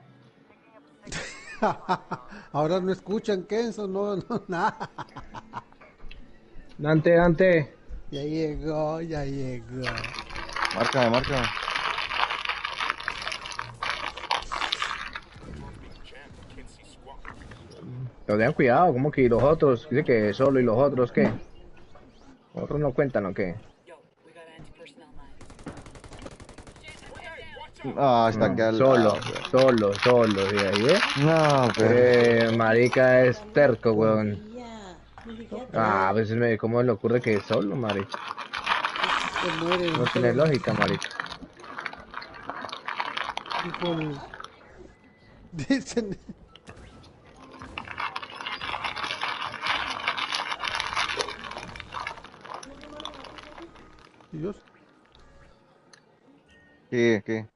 S3: Ahora no escuchan Kenzo, no, nada.
S9: Dante.
S3: Ya llegó.
S1: Márcame, márcame.
S2: Pero tengan cuidado, como que y los otros, dice que solo y los otros, ¿qué? Los otros no cuentan, ¿o qué?
S1: Ah, está que al
S2: Solo,
S1: lado.
S2: solo, ¿sí ahí,
S1: No, pero...
S2: marica es terco, weón. Ah, a veces ¿cómo le ocurre que es solo, marica?
S3: Se muere.
S2: No tiene lógica, marica.
S3: Híjole. Dicen. Dios.
S1: ¿Qué?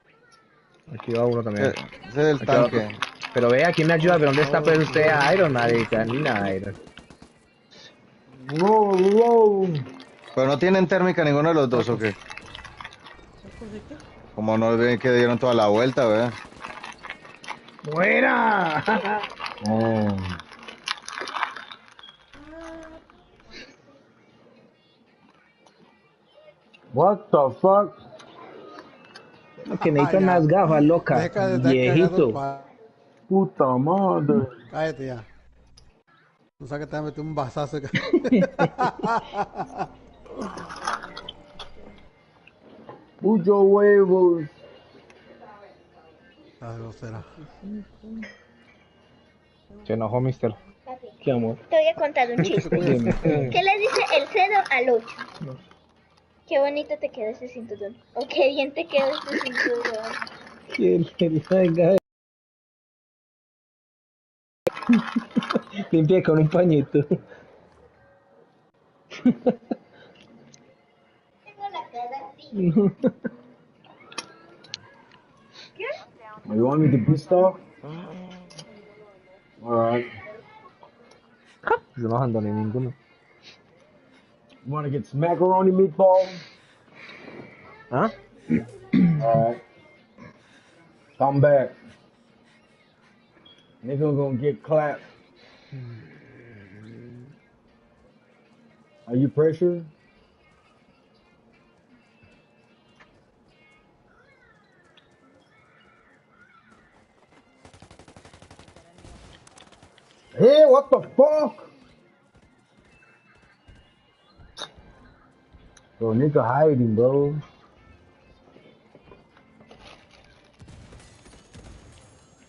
S2: Aquí va uno también.
S1: Ese es el
S2: Aquí
S1: tanque.
S2: va. Pero vea, ¿quién me ayuda? ¿De dónde está pues usted Iron, marica? Ni nada, Iron.
S9: Wow.
S1: Pero no tienen térmica ninguno de los dos, ¿o qué? Como no ven que dieron toda la vuelta, ¿verdad?
S9: ¡Buena! What the fuck?
S2: Que necesito unas gafas, loca.
S3: Deja de estar
S2: Viejito.
S3: cagando
S9: Puta madre.
S3: Cállate ya. No sabes que te va a meter un bazazo.
S9: Muchos huevos.
S3: Ah, grosera.
S2: Se enojó, mister.
S11: Papi,
S2: ¿Qué amor?
S11: te voy a contar un chiste. ¿Qué le dice el 0 al 8? Qué bonito te queda ese cinturón. O qué bien te queda ese cinturón.
S2: Venga. Limpia con un pañito.
S11: Tengo la cara así.
S9: You want me to be stuff? Alright.
S2: Yo no ando ni ninguno.
S9: You wanna get some macaroni meatballs?
S2: ¿Ah?
S9: Alright. Come back. Nigga gonna get clapped. Are you pressured? Hey, what the fuck? Bro, nigga hiding, bro.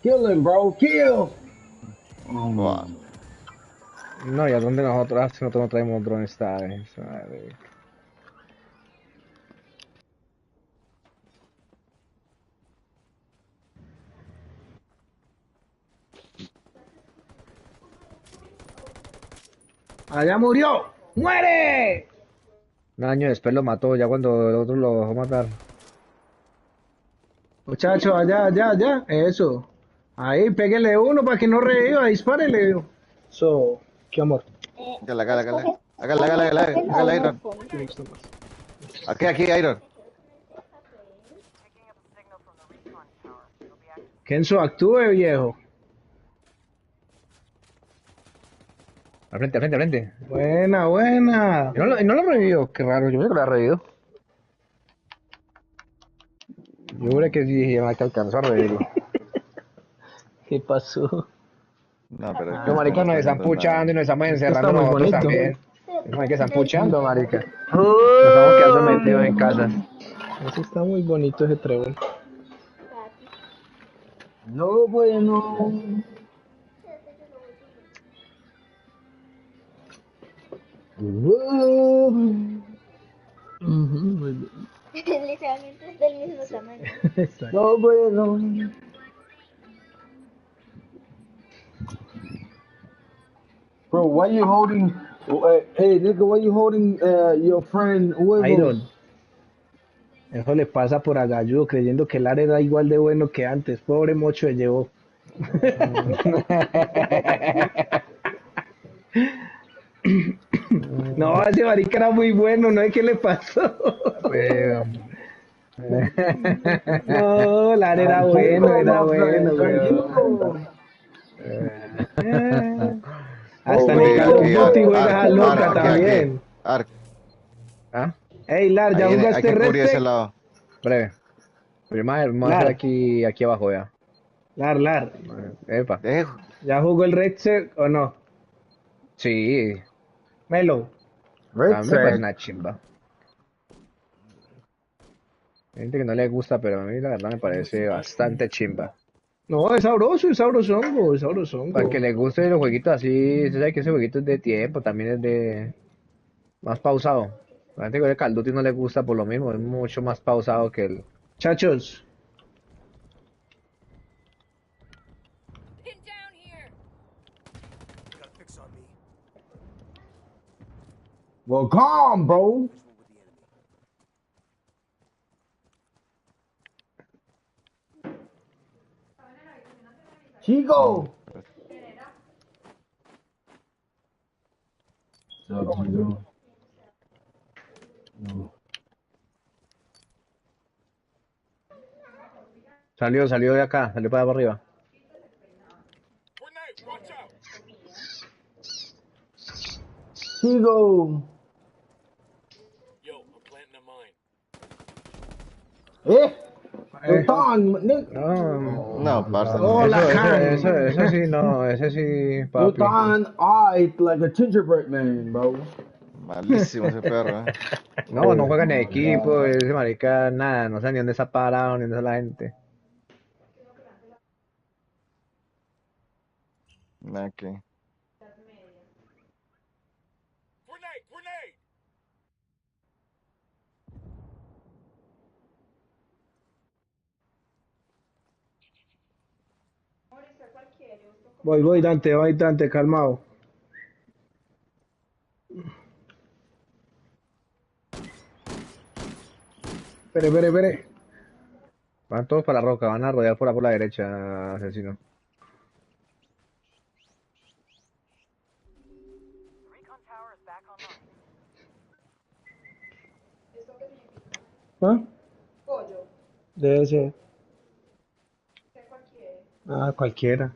S9: Kill him, bro. Kill.
S1: Buah.
S2: No, ¿y a dónde nosotros? Si nosotros no traemos drones, está. Madre.
S9: Allá murió. ¡Muere!
S2: Un año después lo mató, ya cuando el otro lo dejó matar.
S9: Muchacho, allá. Eso. Ahí, pégale uno para que no reviva. Dispárele.
S2: So, ¿qué amor?
S1: Hágale, Iron. Aquí, Iron.
S9: Kenzo, actúe, viejo.
S2: Al frente.
S9: Buena.
S2: No lo revivió, qué raro, yo creo que lo ha revivido. Yo creo que sí, ya que alcanzó a revivirlo.
S9: ¿Qué pasó?
S1: No, pero...
S2: Los maricas nos están puchando y nos estamos encerrando nosotros también. Los maricas están puchando, marica. Nos estamos quedando metidos en casa.
S9: Eso está muy bonito, ese trébol. No, bueno. Muy bien.
S11: Literalmente es del mismo tamaño.
S9: No, bueno. Bro, why you holding? Hey, nigga, why you holding your friend huevos?
S2: Iron. Eso le pasa por agalludo creyendo que el área era igual de bueno que antes. Pobre mocho se llevó.
S9: No, ese marica era muy bueno, ¿no? ¿Qué le pasó?
S2: No, la era bueno, Hasta en el Call of Duty juegas a loca también.
S1: Ark.
S2: ¿Ah?
S9: Ey, Lar, ¿ya
S1: Hay
S9: jugaste
S1: que cubrir ese
S9: Red
S1: lado.
S2: Breve. Primero, vamos a hacer
S9: Lar,
S2: aquí abajo ya.
S9: Lar.
S2: Epa.
S1: Dejo.
S9: ¿Ya jugó el Red Set o no?
S2: Sí,
S9: Melo.
S2: a mí me parece una chimba. Hay gente que no le gusta, pero a mí la verdad me parece bastante chimba.
S9: No, es sabroso, es sabrosongo, es
S2: Para que
S9: sabrosongo.
S2: le guste los jueguitos así, usted sabe que ese jueguito es de tiempo, también es de más pausado. La gente que ve Call of Duty no le gusta por lo mismo, es mucho más pausado que el...
S9: Chachos,
S8: Pin down here.
S6: Got a fix on me.
S13: Well, calm, bro.
S6: Visual with the enemy.
S13: Chico. What's up, Chico? No.
S2: Salió de acá, salió para arriba.
S7: Grenade, watch out!
S13: Chico.
S7: Yo, I'm planting a mine.
S13: Eh. Sultan, nigga.
S2: No,
S1: No, parce, no.
S9: Hola,
S2: eso sí, no, ese sí, papi.
S13: Sultan eyed like a gingerbread man, bro.
S1: Malísimo ese perro, ¿eh?
S2: No juegan en equipo, ese marica, nada, no sé ni dónde está parado, ni dónde está la gente.
S1: Nada que.
S7: Grenade, grenade!
S9: voy, Dante, calmado. Espere.
S2: Van todos para la roca, van a rodear por la derecha, asesino.
S5: Recon tower is back online.
S9: ¿Ah? Debe ser. Ah, cualquiera.